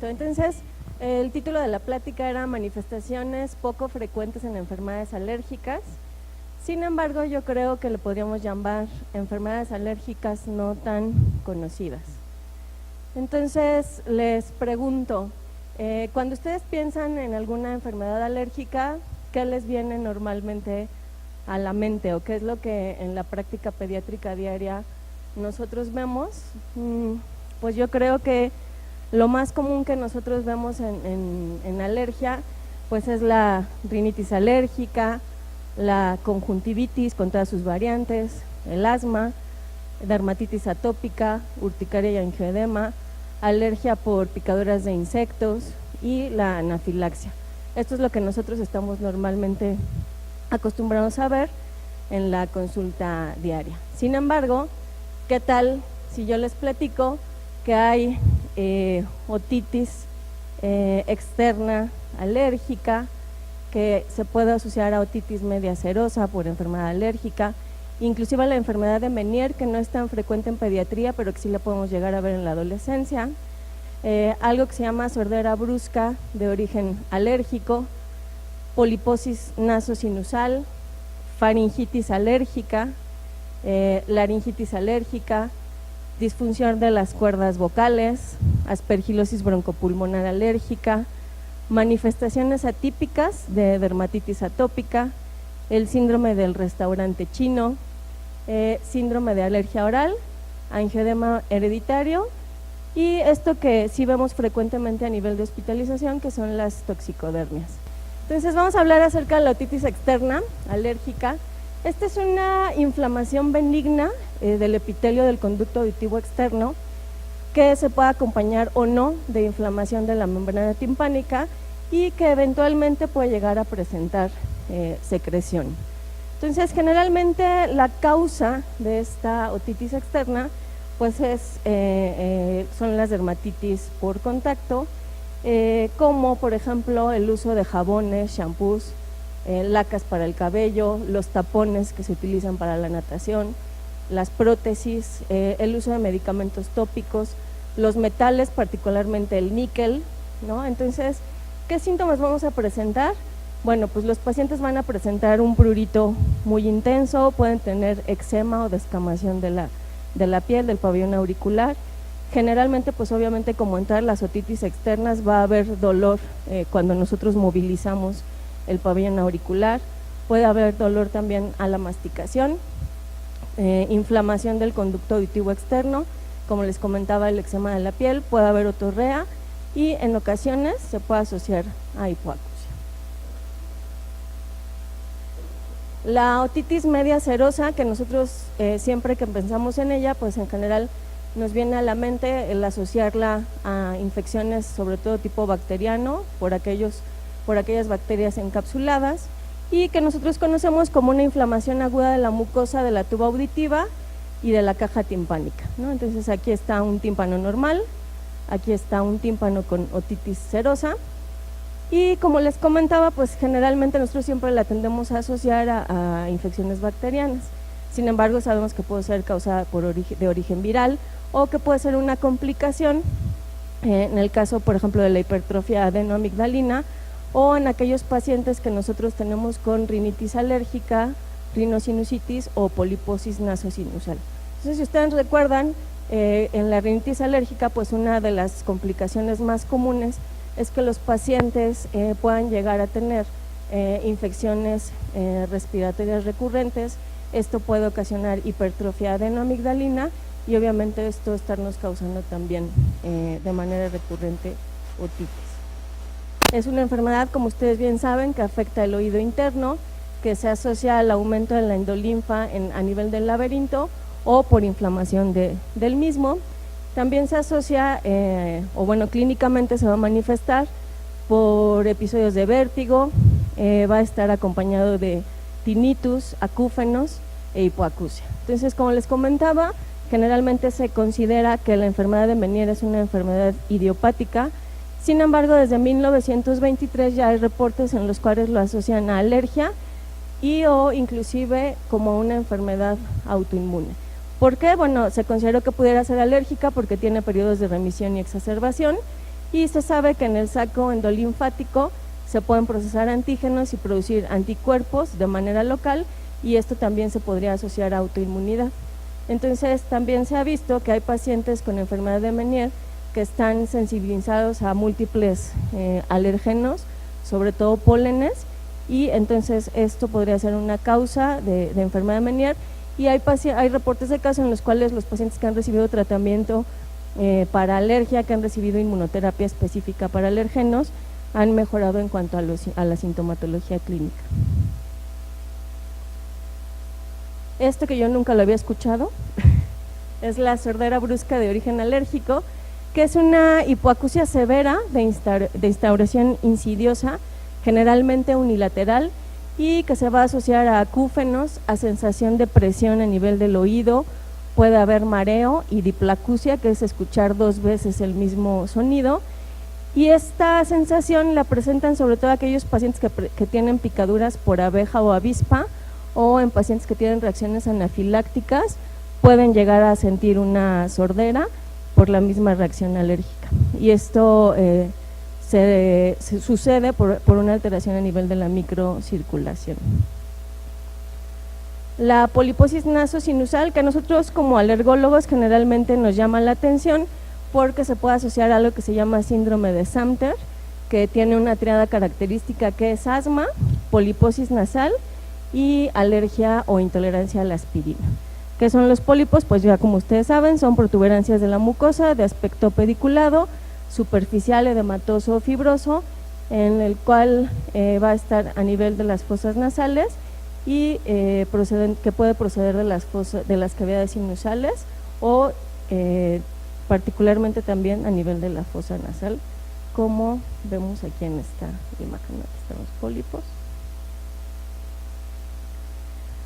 Perfecto, entonces el título de la plática era manifestaciones poco frecuentes en enfermedades alérgicas. Sin embargo, yo creo que le podríamos llamar enfermedades alérgicas no tan conocidas. Entonces, les pregunto, cuando ustedes piensan en alguna enfermedad alérgica, ¿qué les viene normalmente a la mente o qué es lo que en la práctica pediátrica diaria nosotros vemos? Pues yo creo que lo más común que nosotros vemos en alergia pues es la rinitis alérgica, la conjuntivitis con todas sus variantes, el asma, dermatitis atópica, urticaria y angioedema, alergia por picaduras de insectos y la anafilaxia. Esto es lo que nosotros estamos normalmente acostumbrados a ver en la consulta diaria. Sin embargo, ¿qué tal si yo les platico que hay otitis externa alérgica, que se puede asociar a otitis media serosa por enfermedad alérgica, inclusive a la enfermedad de Meniere, que no es tan frecuente en pediatría, pero que sí la podemos llegar a ver en la adolescencia, algo que se llama sordera brusca de origen alérgico, poliposis nasosinusal, faringitis alérgica, laringitis alérgica, disfunción de las cuerdas vocales, aspergilosis broncopulmonar alérgica, manifestaciones atípicas de dermatitis atópica, el síndrome del restaurante chino, síndrome de alergia oral, angioedema hereditario y esto que sí vemos frecuentemente a nivel de hospitalización, que son las toxicodermias. Entonces vamos a hablar acerca de la otitis externa alérgica. Esta es una inflamación benigna del epitelio del conducto auditivo externo que se puede acompañar o no de inflamación de la membrana timpánica y que eventualmente puede llegar a presentar secreción. Entonces, generalmente la causa de esta otitis externa pues son las dermatitis por contacto, como por ejemplo el uso de jabones, shampoos, lacas para el cabello, los tapones que se utilizan para la natación, las prótesis, el uso de medicamentos tópicos, los metales, particularmente el níquel, ¿no? Entonces, ¿qué síntomas vamos a presentar? Bueno, pues los pacientes van a presentar un prurito muy intenso, pueden tener eczema o descamación de la piel, del pabellón auricular. Generalmente, pues obviamente como en todas las otitis externas va a haber dolor cuando nosotros movilizamos el pabellón auricular, puede haber dolor también a la masticación, inflamación del conducto auditivo externo, como les comentaba el eczema de la piel, puede haber otorrea y en ocasiones se puede asociar a hipoacusia. La otitis media serosa, que nosotros siempre que pensamos en ella, pues en general nos viene a la mente el asociarla a infecciones sobre todo tipo bacteriano por aquellas bacterias encapsuladas y que nosotros conocemos como una inflamación aguda de la mucosa de la tuba auditiva y de la caja timpánica, ¿no? Entonces aquí está un tímpano normal, aquí está un tímpano con otitis serosa y como les comentaba, pues generalmente nosotros siempre la tendemos a asociar a infecciones bacterianas. Sin embargo, sabemos que puede ser causada de origen viral o que puede ser una complicación en el caso, por ejemplo, de la hipertrofia adenoamigdalina o en aquellos pacientes que nosotros tenemos con rinitis alérgica, rinosinusitis o poliposis nasosinusal. Entonces, si ustedes recuerdan, en la rinitis alérgica, pues una de las complicaciones más comunes es que los pacientes puedan llegar a tener infecciones respiratorias recurrentes. Esto puede ocasionar hipertrofia adenoamigdalina y obviamente esto estarnos causando también de manera recurrente otitis. Es una enfermedad, como ustedes bien saben, que afecta el oído interno, que se asocia al aumento de la endolinfa a nivel del laberinto o por inflamación del mismo. También se asocia, clínicamente se va a manifestar por episodios de vértigo, va a estar acompañado de tinnitus, acúfenos e hipoacusia. Entonces, como les comentaba, generalmente se considera que la enfermedad de Meniere es una enfermedad idiopática. Sin embargo, desde 1923 ya hay reportes en los cuales lo asocian a alergia y o inclusive como una enfermedad autoinmune. ¿Por qué? Bueno, se consideró que pudiera ser alérgica porque tiene periodos de remisión y exacerbación y se sabe que en el saco endolinfático se pueden procesar antígenos y producir anticuerpos de manera local, y esto también se podría asociar a autoinmunidad. Entonces también se ha visto que hay pacientes con enfermedad de Meniere que están sensibilizados a múltiples alérgenos, sobre todo pólenes, y entonces esto podría ser una causa de enfermedad de Meniere. Y hay reportes de casos en los cuales los pacientes que han recibido tratamiento para alergia, que han recibido inmunoterapia específica para alérgenos, han mejorado en cuanto a la sintomatología clínica. Esto que yo nunca lo había escuchado es la sordera brusca de origen alérgico, que es una hipoacusia severa de instauración insidiosa, generalmente unilateral, y que se va a asociar a acúfenos, a sensación de presión a nivel del oído, puede haber mareo y diplacusia, que es escuchar 2 veces el mismo sonido, y esta sensación la presentan sobre todo aquellos pacientes que tienen picaduras por abeja o avispa, o en pacientes que tienen reacciones anafilácticas, pueden llegar a sentir una sordera por la misma reacción alérgica, y esto se sucede por una alteración a nivel de la microcirculación. La poliposis nasosinusal, que a nosotros como alergólogos generalmente nos llama la atención porque se puede asociar a algo que se llama síndrome de Samter, que tiene una triada característica que es asma, poliposis nasal y alergia o intolerancia a la aspirina. ¿Qué son los pólipos? Pues ya como ustedes saben, son protuberancias de la mucosa de aspecto pediculado, superficial, edematoso o fibroso, en el cual va a estar a nivel de las fosas nasales y que puede proceder de las cavidades sinusales o particularmente también a nivel de la fosa nasal, como vemos aquí en esta imagen. Aquí están los pólipos.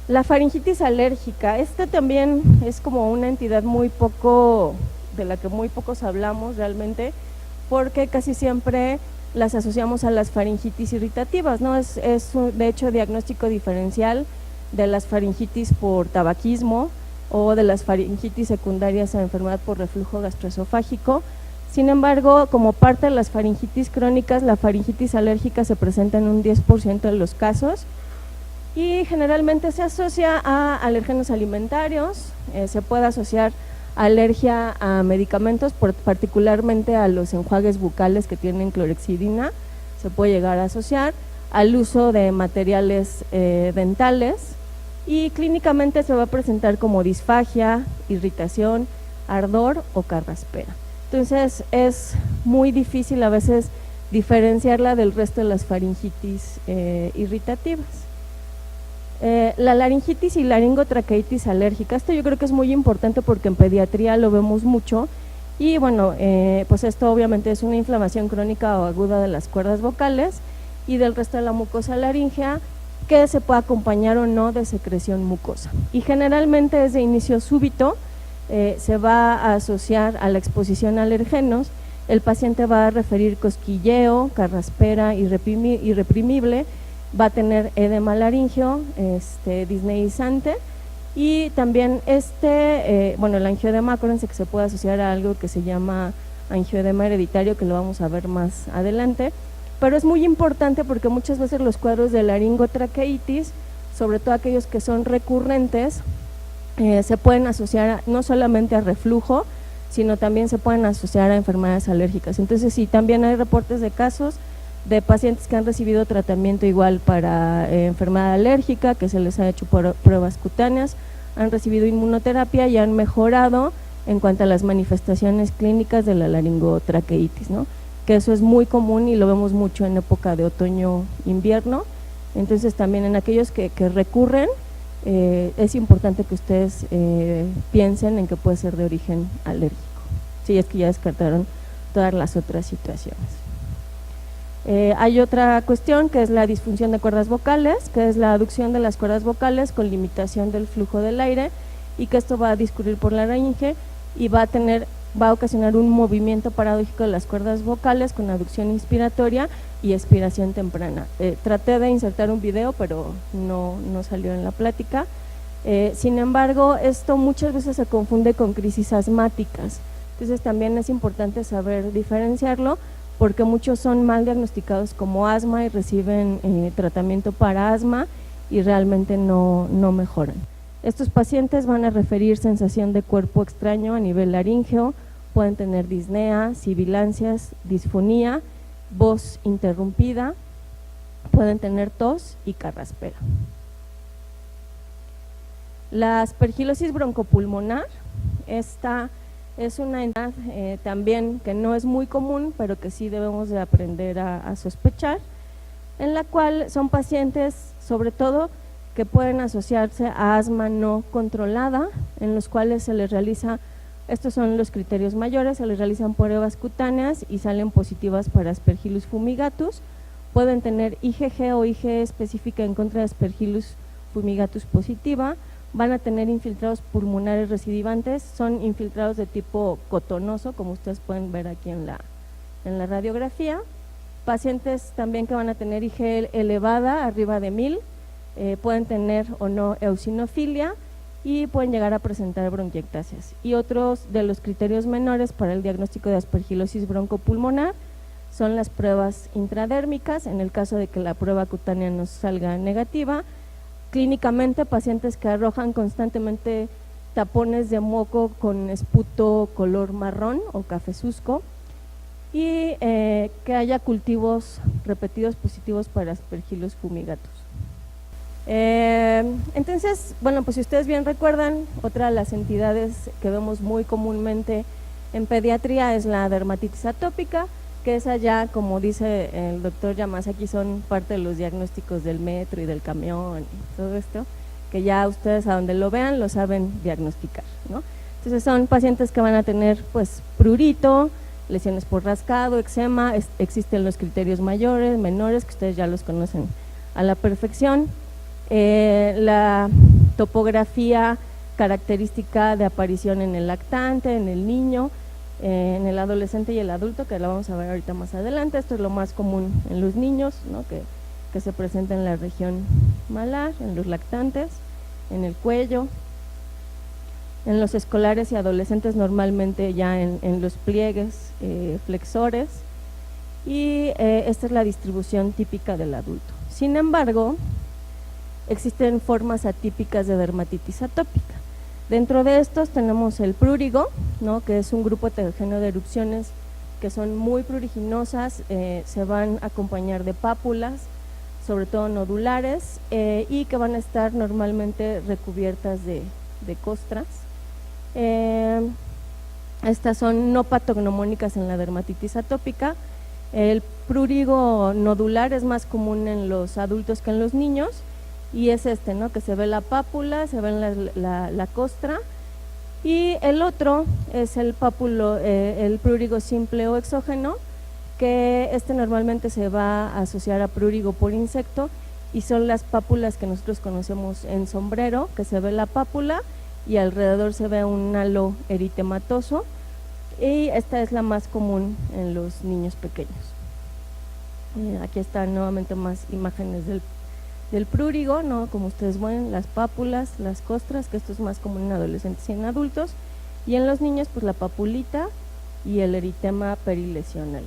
La faringitis alérgica, esta también es como una entidad de la que muy pocos hablamos realmente, porque casi siempre las asociamos a las faringitis irritativas, ¿no? Es de hecho diagnóstico diferencial de las faringitis por tabaquismo o de las faringitis secundarias a enfermedad por reflujo gastroesofágico. Sin embargo, como parte de las faringitis crónicas, la faringitis alérgica se presenta en un 10% de los casos y generalmente se asocia a alérgenos alimentarios, se puede asociar alergia a medicamentos, particularmente a los enjuagues bucales que tienen clorhexidina, se puede llegar a asociar al uso de materiales dentales, y clínicamente se va a presentar como disfagia, irritación, ardor o carraspera. Entonces es muy difícil a veces diferenciarla del resto de las faringitis irritativas. La laringitis y laringotraqueitis alérgica, esto yo creo que es muy importante porque en pediatría lo vemos mucho, y bueno, pues esto obviamente es una inflamación crónica o aguda de las cuerdas vocales y del resto de la mucosa laríngea, que se puede acompañar o no de secreción mucosa, y generalmente es de inicio súbito, se va a asociar a la exposición a alergenos, el paciente va a referir cosquilleo, carraspera irreprimible, va a tener edema laríngeo, disneizante, y también el angioedema, acuérdense que se puede asociar a algo que se llama angioedema hereditario, que lo vamos a ver más adelante, pero es muy importante porque muchas veces los cuadros de laringotraqueitis, sobre todo aquellos que son recurrentes, se pueden asociar no solamente a reflujo, sino también se pueden asociar a enfermedades alérgicas. Entonces sí, también hay reportes de casos de pacientes que han recibido tratamiento igual para enfermedad alérgica, que se les ha hecho pruebas cutáneas, han recibido inmunoterapia y han mejorado en cuanto a las manifestaciones clínicas de la laringotraqueitis, ¿no? Que eso es muy común y lo vemos mucho en época de otoño-invierno. Entonces también en aquellos que recurren, es importante que ustedes piensen en que puede ser de origen alérgico, si es que ya descartaron todas las otras situaciones. Hay otra cuestión que es la disfunción de cuerdas vocales, que es la aducción de las cuerdas vocales con limitación del flujo del aire, y que esto va a discurrir por la laringe y va a ocasionar un movimiento paradójico de las cuerdas vocales con aducción inspiratoria y expiración temprana. Traté de insertar un video, pero no salió en la plática. Sin embargo, esto muchas veces se confunde con crisis asmáticas, entonces también es importante saber diferenciarlo, porque muchos son mal diagnosticados como asma y reciben tratamiento para asma y realmente no mejoran. Estos pacientes van a referir sensación de cuerpo extraño a nivel laríngeo, pueden tener disnea, sibilancias, disfonía, voz interrumpida, pueden tener tos y carraspera. La aspergilosis broncopulmonar, esta es una enfermedad también que no es muy común, pero que sí debemos de aprender a sospechar, en la cual son pacientes, sobre todo, que pueden asociarse a asma no controlada, en los cuales se les realiza, estos son los criterios mayores, se les realizan pruebas cutáneas y salen positivas para Aspergillus fumigatus, pueden tener IgG o IgE específica en contra de Aspergillus fumigatus positiva, van a tener infiltrados pulmonares recidivantes, son infiltrados de tipo cotonoso, como ustedes pueden ver aquí en la radiografía, pacientes también que van a tener IgE elevada, arriba de 1000, pueden tener o no eosinofilia y pueden llegar a presentar bronquiectasias. Y otros de los criterios menores para el diagnóstico de aspergilosis broncopulmonar son las pruebas intradérmicas, en el caso de que la prueba cutánea nos salga negativa. Clínicamente, pacientes que arrojan constantemente tapones de moco con esputo color marrón o cafezusco y que haya cultivos repetidos positivos para Aspergillus fumigatus. Entonces, bueno, pues si ustedes bien recuerdan, otra de las entidades que vemos muy comúnmente en pediatría es la dermatitis atópica, que esa ya, como dice el doctor Yamasaki, son parte de los diagnósticos del metro y del camión y todo esto, que ya ustedes a donde lo vean lo saben diagnosticar, ¿no? Entonces son pacientes que van a tener pues prurito, lesiones por rascado, eczema, existen los criterios mayores, menores, que ustedes ya los conocen a la perfección. La topografía característica de aparición en el lactante, en el niño, en el adolescente y el adulto, que la vamos a ver ahorita más adelante. Esto es lo más común en los niños, ¿no? que se presenta en la región malar, en los lactantes, en el cuello, en los escolares y adolescentes normalmente ya en los pliegues flexores, y esta es la distribución típica del adulto. Sin embargo, existen formas atípicas de dermatitis atópica. Dentro de estos tenemos el prurigo, ¿no? que es un grupo heterogéneo de erupciones que son muy pruriginosas, se van a acompañar de pápulas, sobre todo nodulares, y que van a estar normalmente recubiertas de costras. Estas son no patognomónicas en la dermatitis atópica. El prurigo nodular es más común en los adultos que en los niños, y es ¿no? que se ve la pápula, se ve la costra, y el otro es el pápulo, el prurigo simple o exógeno, que normalmente se va a asociar a prurigo por insecto, y son las pápulas que nosotros conocemos en sombrero, que se ve la pápula y alrededor se ve un halo eritematoso, y esta es la más común en los niños pequeños. Aquí están nuevamente más imágenes del prurigo, ¿no? Como ustedes ven, las pápulas, las costras, que esto es más común en adolescentes y en adultos, y en los niños pues la papulita y el eritema perilesional.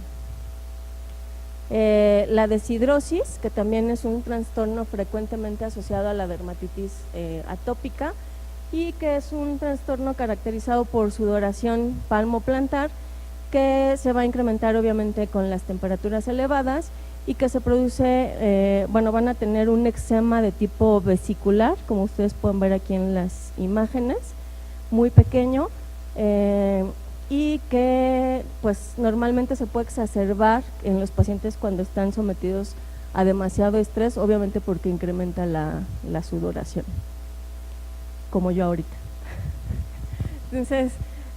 La deshidrosis, que también es un trastorno frecuentemente asociado a la dermatitis atópica, y que es un trastorno caracterizado por sudoración palmoplantar, que se va a incrementar obviamente con las temperaturas elevadas, y que se produce, van a tener un eczema de tipo vesicular, como ustedes pueden ver aquí en las imágenes, muy pequeño, y que pues normalmente se puede exacerbar en los pacientes cuando están sometidos a demasiado estrés, obviamente porque incrementa la sudoración, como yo ahorita. Entonces,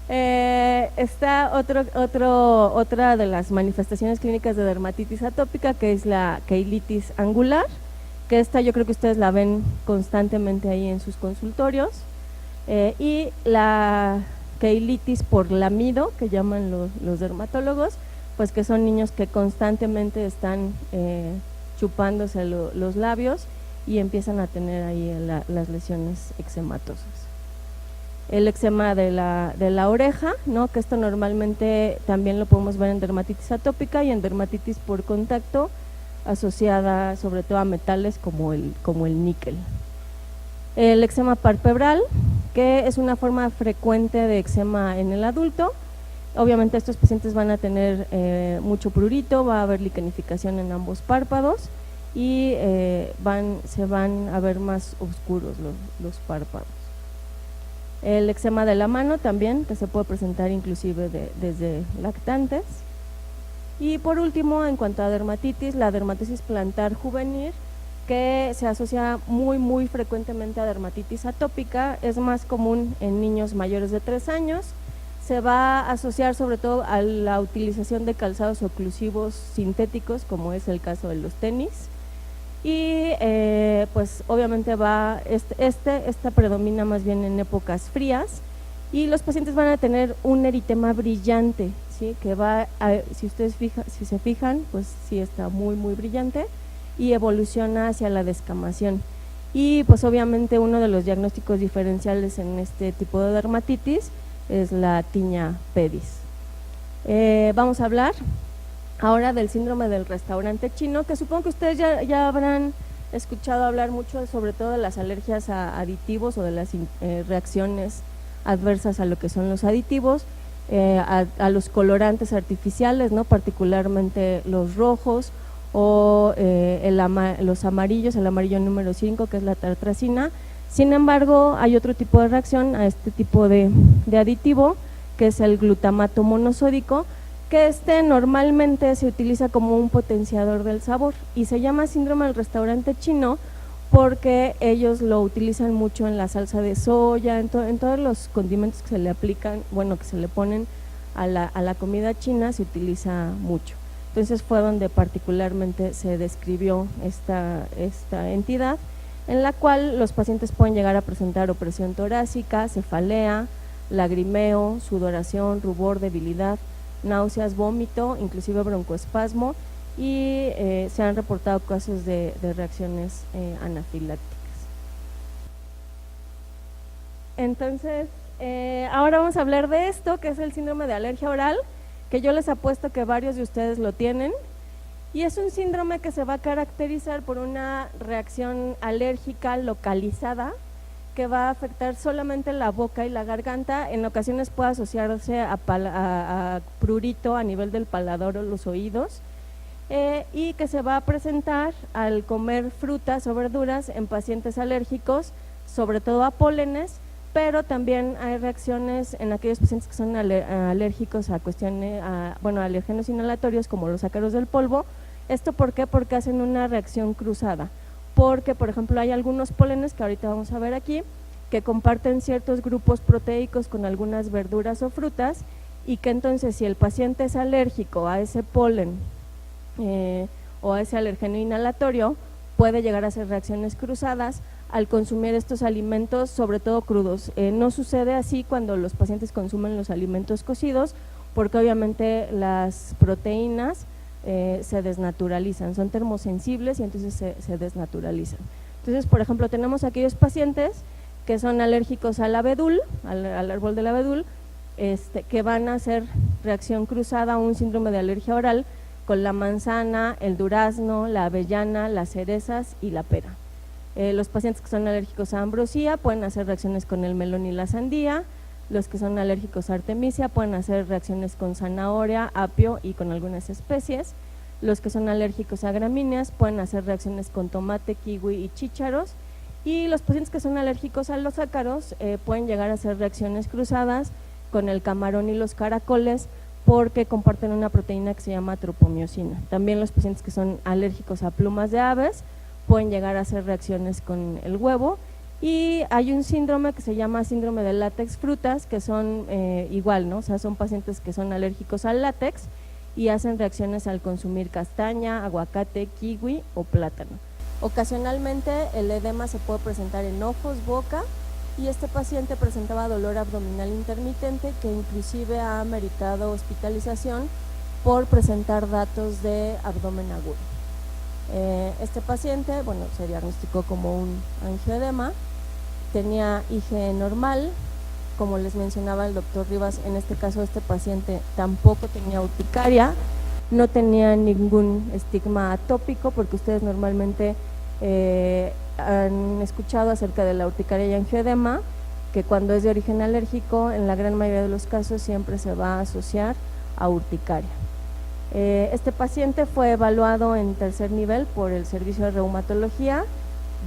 está otra de las manifestaciones clínicas de dermatitis atópica, que es la queilitis angular, que esta yo creo que ustedes la ven constantemente ahí en sus consultorios, y la queilitis por lamido, que llaman los dermatólogos, pues que son niños que constantemente están chupándose los labios y empiezan a tener ahí las lesiones eczematosas. el eczema de la oreja, ¿no? Que esto normalmente también lo podemos ver en dermatitis atópica y en dermatitis por contacto, asociada sobre todo a metales como el níquel. El eczema palpebral, que es una forma frecuente de eczema en el adulto. Obviamente estos pacientes van a tener mucho prurito, va a haber liquenificación en ambos párpados y se van a ver más oscuros los párpados. El eczema de la mano también, que se puede presentar inclusive desde lactantes. Y por último, en cuanto a dermatitis, la dermatitis plantar juvenil, que se asocia muy frecuentemente a dermatitis atópica, es más común en niños mayores de 3 años, se va a asociar sobre todo a la utilización de calzados oclusivos sintéticos, como es el caso de los tenis, y pues obviamente esta predomina más bien en épocas frías, y los pacientes van a tener un eritema brillante, ¿sí? Que si se fijan, pues sí está muy brillante y evoluciona hacia la descamación. Y pues obviamente uno de los diagnósticos diferenciales en este tipo de dermatitis es la tiña pedis. Vamos a hablar ahora del síndrome del restaurante chino, que supongo que ustedes ya habrán escuchado hablar mucho, sobre todo de las alergias a aditivos o de las reacciones adversas a lo que son los aditivos, a los colorantes artificiales, ¿no? Particularmente los rojos o los amarillos, el amarillo número 5, que es la tartrazina. Sin embargo, hay otro tipo de reacción a este tipo de aditivo, que es el glutamato monosódico, que normalmente se utiliza como un potenciador del sabor y se llama síndrome del restaurante chino porque ellos lo utilizan mucho en la salsa de soya, en todos los condimentos que se le aplican, bueno, que se le ponen a la comida china, se utiliza mucho. Entonces fue donde particularmente se describió esta entidad, en la cual los pacientes pueden llegar a presentar opresión torácica, cefalea, lagrimeo, sudoración, rubor, debilidad, náuseas, vómito, inclusive broncoespasmo, y se han reportado casos de reacciones anafilácticas. Entonces, ahora vamos a hablar de esto, que es el síndrome de alergia oral, que yo les apuesto que varios de ustedes lo tienen, y es un síndrome que se va a caracterizar por una reacción alérgica localizada que va a afectar solamente la boca y la garganta. En ocasiones puede asociarse a prurito a nivel del paladar o los oídos, y que se va a presentar al comer frutas o verduras en pacientes alérgicos, sobre todo a pólenes, pero también hay reacciones en aquellos pacientes que son alérgicos a alérgenos inhalatorios como los ácaros del polvo. ¿Esto por qué? Porque hacen una reacción cruzada, porque por ejemplo hay algunos pólenes que ahorita vamos a ver aquí, que comparten ciertos grupos proteicos con algunas verduras o frutas, y que entonces si el paciente es alérgico a ese polen o a ese alérgeno inhalatorio, puede llegar a hacer reacciones cruzadas al consumir estos alimentos, sobre todo crudos. No sucede así cuando los pacientes consumen los alimentos cocidos, porque obviamente las proteínas se desnaturalizan, son termosensibles y entonces se desnaturalizan. Entonces, por ejemplo, tenemos aquellos pacientes que son alérgicos al abedul, al árbol del abedul, que van a hacer reacción cruzada a un síndrome de alergia oral con la manzana, el durazno, la avellana, las cerezas y la pera. Los pacientes que son alérgicos a ambrosía pueden hacer reacciones con el melón y la sandía. Los que son alérgicos a artemisia pueden hacer reacciones con zanahoria, apio y con algunas especies. Los que son alérgicos a gramíneas pueden hacer reacciones con tomate, kiwi y chícharos. Y los pacientes que son alérgicos a los ácaros pueden llegar a hacer reacciones cruzadas con el camarón y los caracoles, porque comparten una proteína que se llama tropomiosina. También los pacientes que son alérgicos a plumas de aves pueden llegar a hacer reacciones con el huevo. Y hay un síndrome que se llama síndrome de látex frutas, que son igual, ¿no? O sea, son pacientes que son alérgicos al látex y hacen reacciones al consumir castaña, aguacate, kiwi o plátano. Ocasionalmente el edema se puede presentar en ojos, boca, y este paciente presentaba dolor abdominal intermitente que inclusive ha meritado hospitalización por presentar datos de abdomen agudo. Este paciente, bueno, se diagnosticó como un angioedema, tenía IgE normal, como les mencionaba el doctor Rivas, en este caso este paciente tampoco tenía urticaria, no tenía ningún estigma atópico, porque ustedes normalmente han escuchado acerca de la urticaria y angioedema, que cuando es de origen alérgico, en la gran mayoría de los casos siempre se va a asociar a urticaria. Este paciente fue evaluado en tercer nivel por el servicio de reumatología,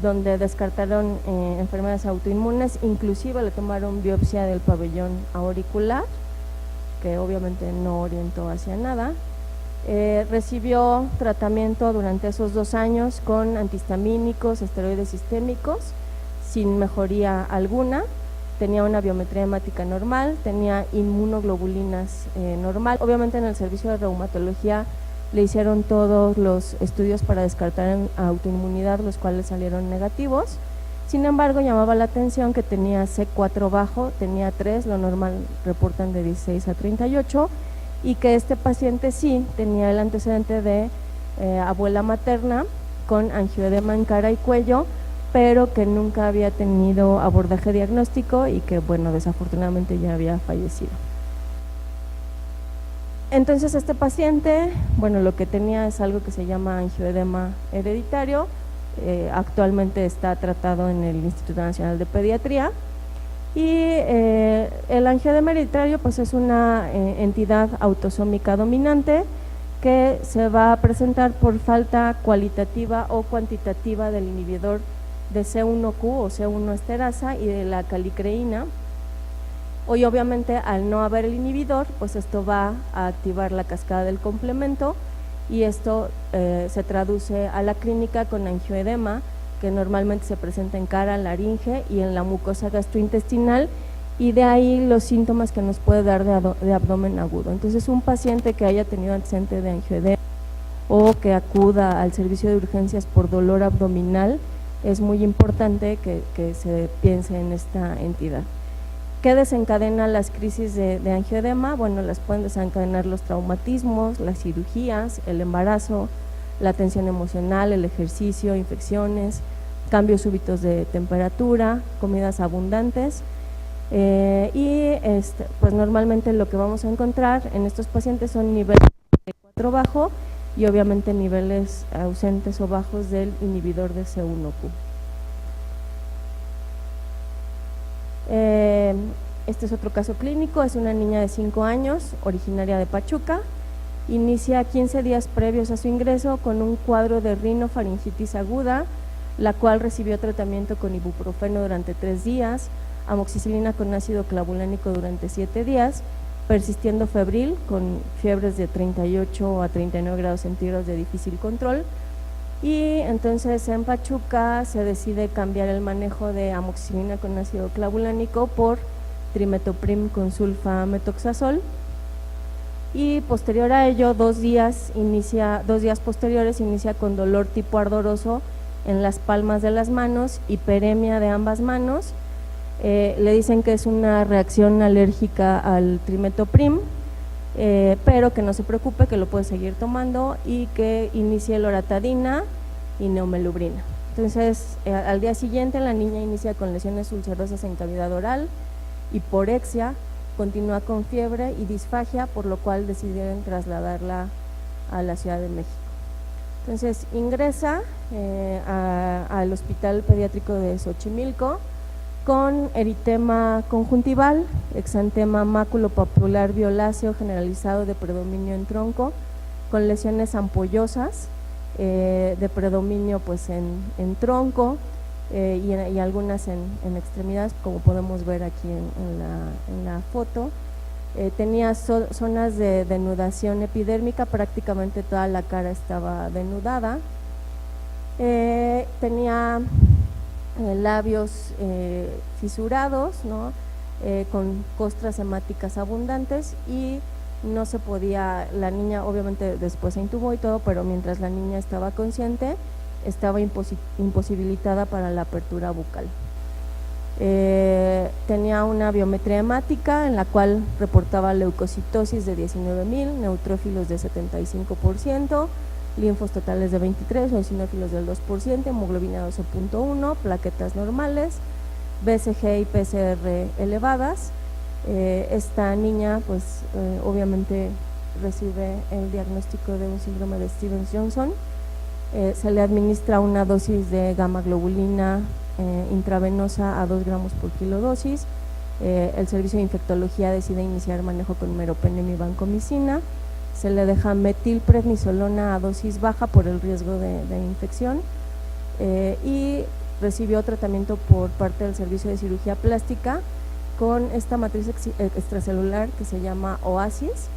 donde descartaron enfermedades autoinmunes, inclusive le tomaron biopsia del pabellón auricular, que obviamente no orientó hacia nada. Recibió tratamiento durante esos 2 años con antihistamínicos, esteroides sistémicos, sin mejoría alguna. Tenía una biometría hemática normal, tenía inmunoglobulinas normal. Obviamente en el servicio de reumatología le hicieron todos los estudios para descartar autoinmunidad, los cuales salieron negativos. Sin embargo, llamaba la atención que tenía C4 bajo, tenía 3, lo normal reportan de 16 a 38, y que este paciente sí tenía el antecedente de abuela materna con angioedema en cara y cuello, pero que nunca había tenido abordaje diagnóstico y que, bueno, desafortunadamente ya había fallecido. Entonces este paciente, bueno, lo que tenía es algo que se llama angioedema hereditario, actualmente está tratado en el Instituto Nacional de Pediatría, y el angioedema hereditario pues es una entidad autosómica dominante que se va a presentar por falta cualitativa o cuantitativa del inhibidor de C1Q o C1 esterasa y de la calicreína. Hoy obviamente al no haber el inhibidor, pues esto va a activar la cascada del complemento, y esto se traduce a la clínica con angioedema, que normalmente se presenta en cara, laringe y en la mucosa gastrointestinal, y de ahí los síntomas que nos puede dar de abdomen agudo. Entonces un paciente que haya tenido antecedente de angioedema o que acuda al servicio de urgencias por dolor abdominal, es muy importante que se piense en esta entidad. ¿Qué desencadena las crisis de angioedema? Bueno, las pueden desencadenar los traumatismos, las cirugías, el embarazo, la tensión emocional, el ejercicio, infecciones, cambios súbitos de temperatura, comidas abundantes, pues normalmente lo que vamos a encontrar en estos pacientes son niveles de C4 bajo y obviamente niveles ausentes o bajos del inhibidor de C1Q. Este es otro caso clínico, es una niña de 5 años, originaria de Pachuca. Inicia 15 días previos a su ingreso con un cuadro de rinofaringitis aguda, la cual recibió tratamiento con ibuprofeno durante 3 días, amoxicilina con ácido clavulánico durante 7 días, persistiendo febril con fiebres de 38 a 39 grados centígrados de difícil control. Y entonces en Pachuca se decide cambiar el manejo de amoxicilina con ácido clavulánico por trimetoprim con sulfametoxazol, y posterior a ello 2 días posteriores inicia con dolor tipo ardoroso en las palmas de las manos, hiperemia de ambas manos. Le dicen que es una reacción alérgica al trimetoprim, pero que no se preocupe, que lo puede seguir tomando y que inicie loratadina y neomelubrina. Entonces al día siguiente la niña inicia con lesiones ulcerosas en cavidad oral, hiporexia, continúa con fiebre y disfagia, por lo cual decidieron trasladarla a la Ciudad de México. Entonces ingresa al Hospital Pediátrico de Xochimilco con eritema conjuntival, exantema maculopapular violáceo generalizado de predominio en tronco, con lesiones ampollosas de predominio pues en tronco y algunas en extremidades, como podemos ver aquí en la foto. Tenía zonas de denudación epidérmica, prácticamente toda la cara estaba denudada. Tenía labios fisurados, ¿no? Con costras hemáticas abundantes, y no se podía, la niña obviamente después se intubó y todo, pero mientras la niña estaba consciente estaba imposibilitada para la apertura bucal. Tenía una biometría hemática en la cual reportaba leucocitosis de 19.000, neutrófilos de 75%, linfos totales de 23, eosinófilos del 2%, hemoglobina 12.1, plaquetas normales, BCG y PCR elevadas. Esta niña pues obviamente recibe el diagnóstico de un síndrome de Stevens-Johnson. Se le administra una dosis de gamma globulina intravenosa a 2 gramos por kilodosis. El servicio de infectología decide iniciar manejo con meropenem y vancomicina. Se le deja metilprednisolona a dosis baja por el riesgo de infección y recibió tratamiento por parte del servicio de cirugía plástica con esta matriz extracelular que se llama Oasis,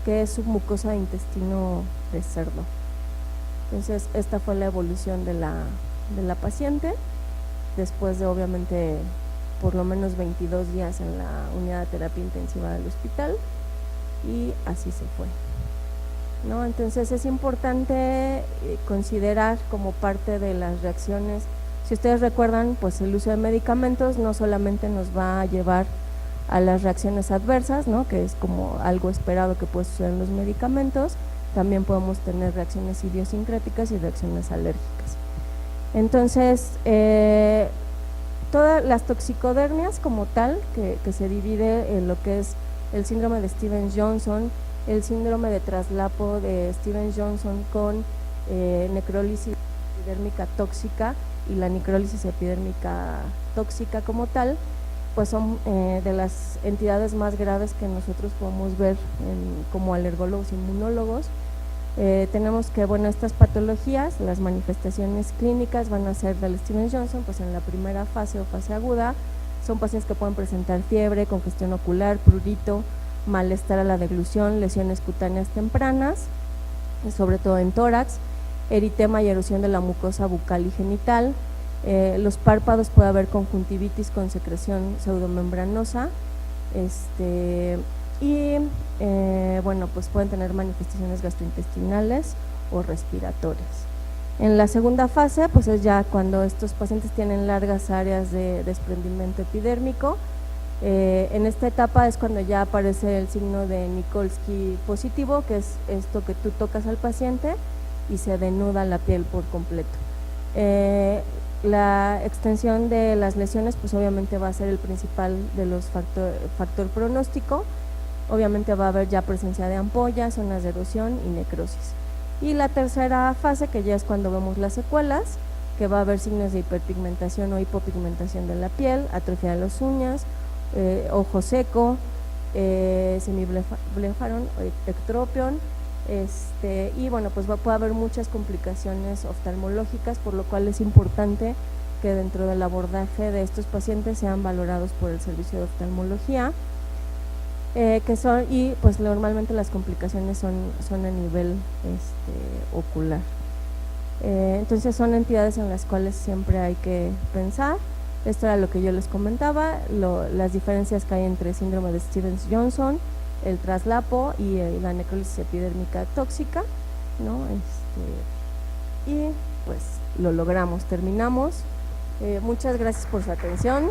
que es submucosa de intestino de cerdo. Entonces esta fue la evolución de la paciente después de obviamente por lo menos 22 días en la unidad de terapia intensiva del hospital, y así se fue, ¿no? Entonces es importante considerar como parte de las reacciones. Si ustedes recuerdan, pues el uso de medicamentos no solamente nos va a llevar a las reacciones adversas, ¿no?, que es como algo esperado que puede suceder en los medicamentos, también podemos tener reacciones idiosincráticas y reacciones alérgicas. Entonces, todas las toxicodermias como tal, que se divide en lo que es el síndrome de Stevens-Johnson, el síndrome de traslapo de Stevens-Johnson con necrólisis epidérmica tóxica y la necrólisis epidérmica tóxica como tal, pues son de las entidades más graves que nosotros podemos ver como alergólogos e inmunólogos. Tenemos que, bueno, estas patologías, las manifestaciones clínicas van a ser del Stevens-Johnson, pues en la primera fase o fase aguda, son pacientes que pueden presentar fiebre, congestión ocular, prurito, malestar a la deglución, lesiones cutáneas tempranas, sobre todo en tórax, eritema y erosión de la mucosa bucal y genital. Los párpados puede haber conjuntivitis con secreción pseudomembranosa, bueno, pues pueden tener manifestaciones gastrointestinales o respiratorias. En la segunda fase, pues es ya cuando estos pacientes tienen largas áreas de desprendimiento epidérmico. En esta etapa es cuando ya aparece el signo de Nikolsky positivo, que es esto que tú tocas al paciente y se denuda la piel por completo. La extensión de las lesiones pues obviamente va a ser el principal de los factor pronóstico. Obviamente va a haber ya presencia de ampollas, zonas de erosión y necrosis. Y la tercera fase, que ya es cuando vemos las secuelas, que va a haber signos de hiperpigmentación o hipopigmentación de la piel, atrofia de las uñas, ojo seco, semiblefaron, ectropion, y bueno, pues puede haber muchas complicaciones oftalmológicas, por lo cual es importante que dentro del abordaje de estos pacientes sean valorados por el servicio de oftalmología, y pues normalmente las complicaciones son a nivel ocular. Entonces son entidades en las cuales siempre hay que pensar. Esto era lo que yo les comentaba, las diferencias que hay entre síndrome de Stevens-Johnson, el traslapo y la necrólisis epidérmica tóxica, ¿no? Y pues lo logramos, terminamos. Muchas gracias por su atención.